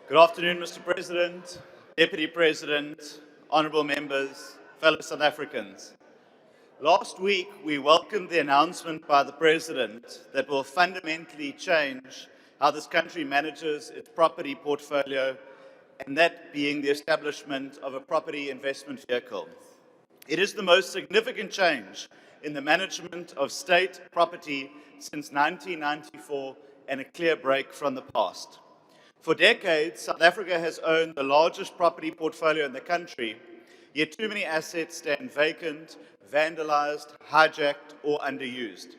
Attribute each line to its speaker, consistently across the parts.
Speaker 1: Good afternoon, Mr. President, Deputy President, honourable members, fellow South Africans. Last week, we welcomed the announcement by the President that will fundamentally change how this country manages its property portfolio, and that being the establishment of a property investment vehicle. It is the most significant change in the management of state property since 1994 and a clear break from the past. For decades, South Africa has owned the largest property portfolio in the country, yet too many assets stand vacant, vandalized, hijacked, or underused.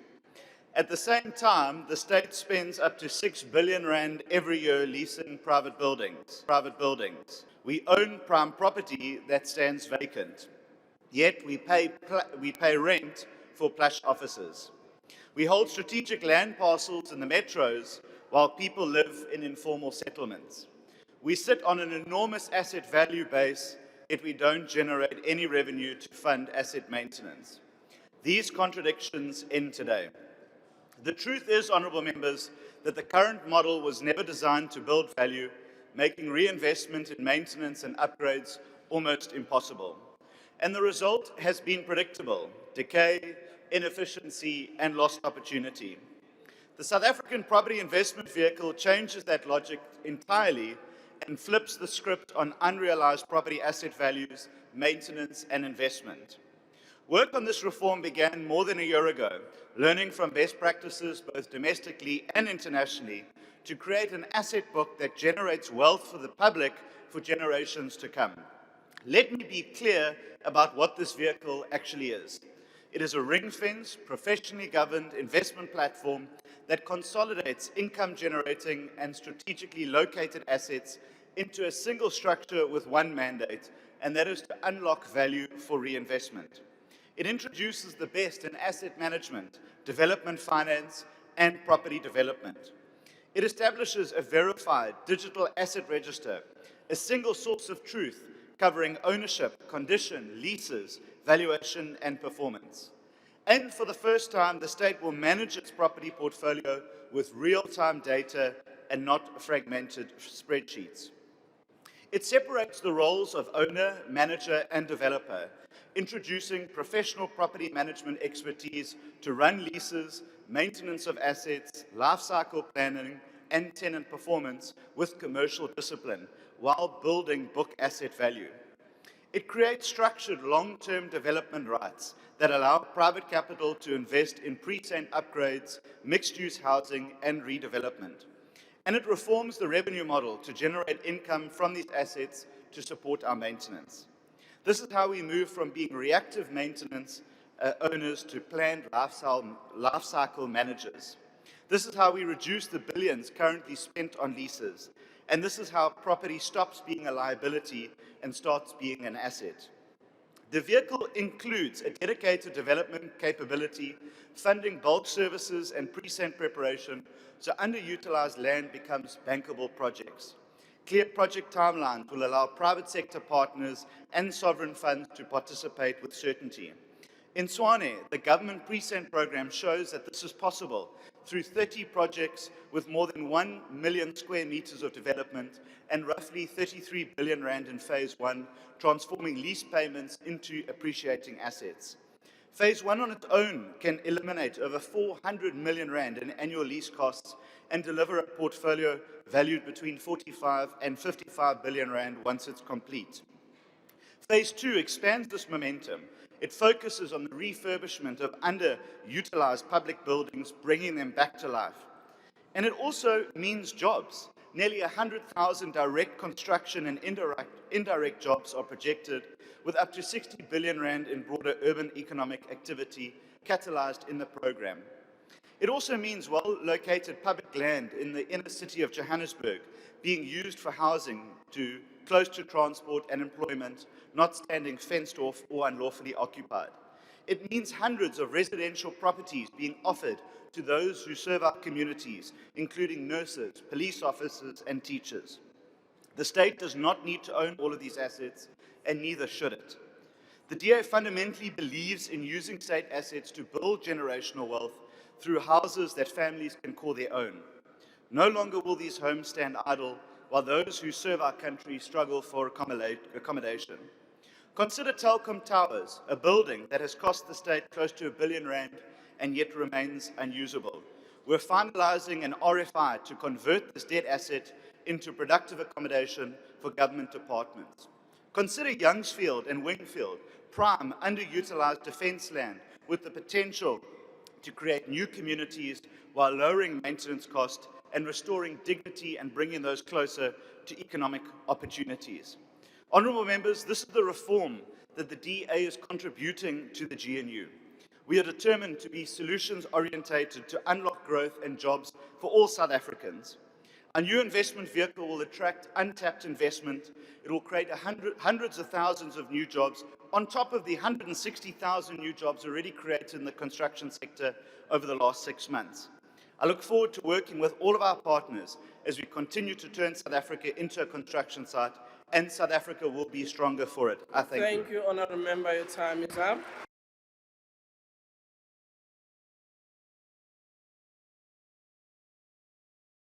Speaker 1: At the same time, the state spends up to 6 billion rand every year leasing private buildings. We own prime property that stands vacant, yet we pay rent for plush offices. We hold strategic land parcels in the metros while people live in informal settlements. We sit on an enormous asset value base, yet we don't generate any revenue to fund asset maintenance. These contradictions end today. The truth is, honourable members, that the current model was never designed to build value, making reinvestment in maintenance and upgrades almost impossible. And the result has been predictable: decay, inefficiency, and lost opportunity. The South African property investment vehicle changes that logic entirely and flips the script on unrealized property asset values, maintenance, and investment. Work on this reform began more than a year ago, learning from best practices both domestically and internationally to create an asset book that generates wealth for the public for generations to come. Let me be clear about what this vehicle actually is. It is a ring-fenced, professionally governed investment platform that consolidates income-generating and strategically located assets into a single structure with one mandate, and that is to unlock value for reinvestment. It introduces the best in asset management, development finance, and property development. It establishes a verified digital asset register, a single source of truth covering ownership, condition, leases, valuation, and performance. And for the first time, the state will manage its property portfolio with real-time data and not fragmented spreadsheets. It separates the roles of owner, manager, and developer, introducing professional property management expertise to run leases, maintenance of assets, life cycle planning, and tenant performance with commercial discipline, while building book asset value. It creates structured long-term development rights that allow private capital to invest in precinct upgrades, mixed-use housing, and redevelopment. And it reforms the revenue model to generate income from these assets to support our maintenance. This is how we move from being reactive maintenance owners to planned life cycle managers. This is how we reduce the billions currently spent on leases. And this is how property stops being a liability and starts being an asset. The vehicle includes a dedicated development capability, funding bulk services and precinct preparation, so underutilized land becomes bankable projects. Clear project timelines will allow private sector partners and sovereign funds to participate with certainty. In Tshwane, the government precinct program shows that this is possible through 30 projects with more than 1 million square meters of development and roughly 33 billion rand in phase 1, transforming lease payments into appreciating assets. Phase 1 on its own can eliminate over 400 million rand in annual lease costs and deliver a portfolio valued between 45 and 55 billion rand once it's complete. Phase 2 expands this momentum. It focuses on the refurbishment of underutilized public buildings, bringing them back to life. And it also means jobs. Nearly 100,000 direct construction and indirect jobs are projected, with up to 60 billion rand in broader urban economic activity catalyzed in the program. It also means well-located public land in the inner city of Johannesburg being used for housing close to transport and employment, not standing fenced off or unlawfully occupied. It means hundreds of residential properties being offered to those who serve our communities, including nurses, police officers, and teachers. The state does not need to own all of these assets, and neither should it. The DA fundamentally believes in using state assets to build generational wealth through houses that families can call their own. No longer will these homes stand idle. while those who serve our country struggle for accommodation. Consider Telkom Towers, a building that has cost the state close to R1 billion and yet remains unusable. We're finalising an RFI to convert this dead asset into productive accommodation for government departments. Consider Youngsfield and Wingfield, prime underutilised defence land with the potential to create new communities while lowering maintenance costs and restoring dignity and bringing those closer to economic opportunities. Honourable members, this is the reform that the DA is contributing to the GNU. We are determined to be solutions-orientated to unlock growth and jobs for all South Africans. A new investment vehicle will attract untapped investment. It will create hundreds of thousands of new jobs on top of the 160,000 new jobs already created in the construction sector over the last 6 months. I look forward to working with all of our partners as we continue to turn South Africa into a construction site, and South Africa will be stronger for it. I thank you.
Speaker 2: Thank you, Honourable Member. Your time is up.